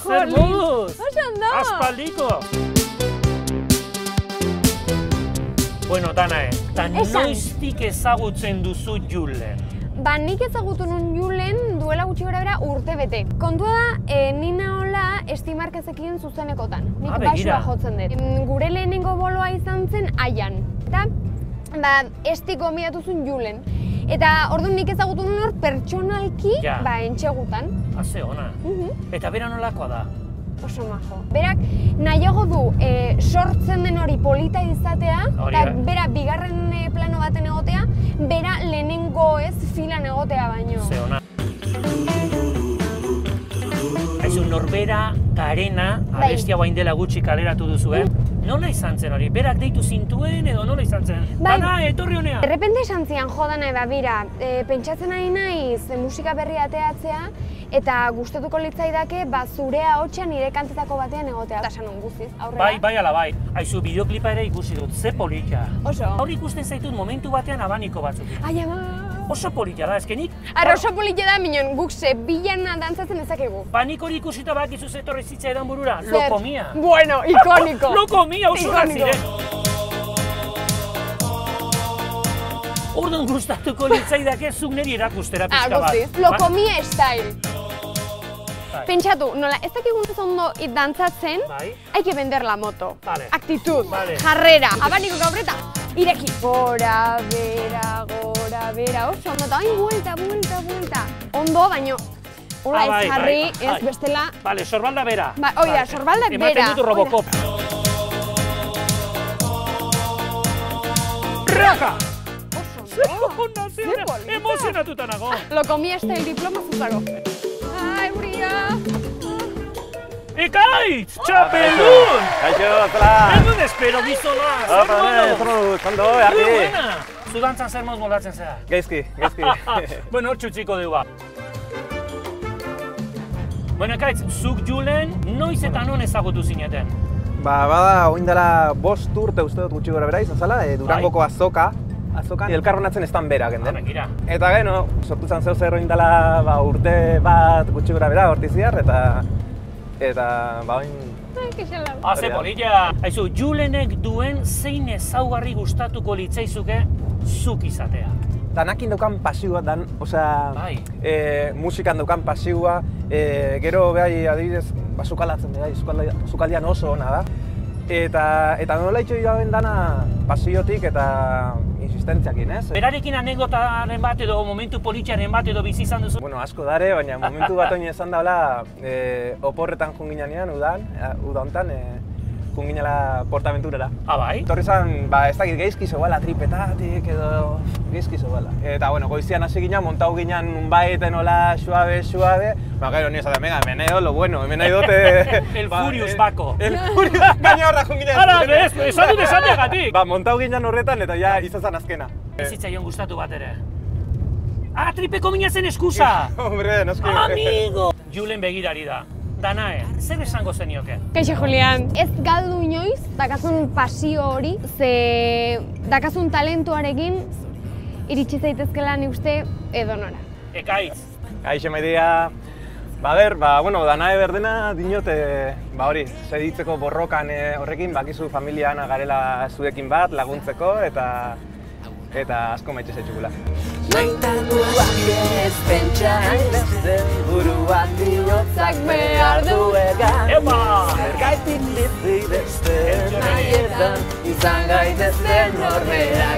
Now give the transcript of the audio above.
zer moduz? Oso ondo! Aspaldiko! Bueno, Danae, eta noiztik ezagutzen duzu Julen? Ba, nik ezagutu nun Julen duela gutxi gara urte bete. Kontua da, ni nahola estimarkezekin zuzenekotan. Nik basua jotzen dut. Gure lehenengo boloa izan zen Aian. Eta, ba, esti gonbidatu zuen Julen. Eta orduan nik ezagutu nun hor pertsonalki, ba, entxegutan. Haze ona. Eta bera nolakoa da? Oso majo. Berak nahiago du sortzen den hori polita izatea, eta bera bigarren plano baten egotea, bera lehenengo ez filan egotea baino. Ze ona. Aizu, Norbera Garena, abestia guain dela gutxi kaleratu duzu, Nola izan zen hori? Berak deitu zintuen edo nola izan zen? Dana, etorri honea! Errepente esan zian, jo Dana, bira, pentsatzen ari naiz musika berri ateatzea, eta gustatuko litzaidake, ba, zure ahotsa nire kantetako batean egotea. Eta esan guztiz, aurrera. Bai, ala bai. Aizu, bideoklipa ere ikusi dut, ze polita. Oso. Hor ikusten zaitut momentu batean abaniko batzuk. Ai, ama! Oso polita da, ezkenik? Ara, oso polita da, minon, guk ze bilan dantzatzen ezakegu. Ba, nik hori ikusita bakizu zetorri zitza edan burura. Lokomia. Bueno, ikoniko. Lokomia, oso ziren. Orduan gustatuko litzaidake zuk niri erakustera pixka bat. Guztiz, Lokomia style. Pentsatu, nola, ez dakigun ez ondo dantzatzen, hay que vender la moto. Actitud, jarrera, abaniko gaurreta, ireki. Gora, bera, oso ondo, eta hain buelta. Ondo, baino, hola ez jarri, ez bestela. Vale, sorbalda bera. Oida, sorbalda bera. Ematen dut Robocop. Raka! Emozionatuta nago. Lokomia style diploma zuzago. Ai, buria! Ekaitz! Txapeldun! Kaixo, zela! Egun espero gizona! Zondo, beharri! Buena! Zu dantzan zer moz moldatzen zera? Gaizki. Bueno, hor txutziko dugu. Bueno, Ekaitz, zuk Julen noiz eta non ezagutu zineten? Ba, bada, oin dela 5 urte uste dut gutxi gora bera izan zela, Durangoko azokan elkarronatzen estan bera genden. Eta geno, sortu zan zeu zer oin dela urte bat gutxi gora bera hortiziar, eta ba oin... Haze polilla! Aizu, Julenek duen zein ezaugarri gustatuko litzaizuke zuk izatea? Danakin daukan pasioa dan, musikan daukan pasioa, gero behai adibidez, sukalatzen behai, sukaldian oso ona da. Eta nola itxo joan dana pasiotik eta insistentziakin, ez? Berarekin anekdotaren bat edo momentu politxaren bat edo bizi izan duzu? Bueno, asko dare, baina momentu bat oin esan daula oporretan junginean uda hontan, junginela Portaventurera. Bai? Torri zan, ez dakit geizki zegoela, tripetatik edo geizki zegoela. Eta, bueno, goizian hasi ginen, montau ginen unbaiten hola, suabe, ba, gero ni esaten, venga, hemen edo, lo bueno, hemen nahi dote... El Furious Bako. El Furious, gaina horra junginen. Ara, esan dut esateagatik! Ba, montau ginen horretan eta ja izan azkena. Ez zitzaion gustatu bat ere. Tripeko mina zen eskusa! Hombre, noski. Amigo! Julen begirari da. Danae, zer esango zenioke? Kaixo, Julian. Ez galdu inoiz, dakazun pasio hori, ze dakazun talentuarekin iritsi zaitezkela ni uste edonora. Ekaitz. Kaixo, maidia. Bueno, Danae berdena dinote, hori, seditzeko borrokan horrekin, bakizu familian garela zuekin bat, laguntzeko, eta asko maitxe zaitxukula. Maitatuak ez pentsatzen buruak dinotzak behar duegan Zergaitik bizi beste nahietan izan gaitezten norbera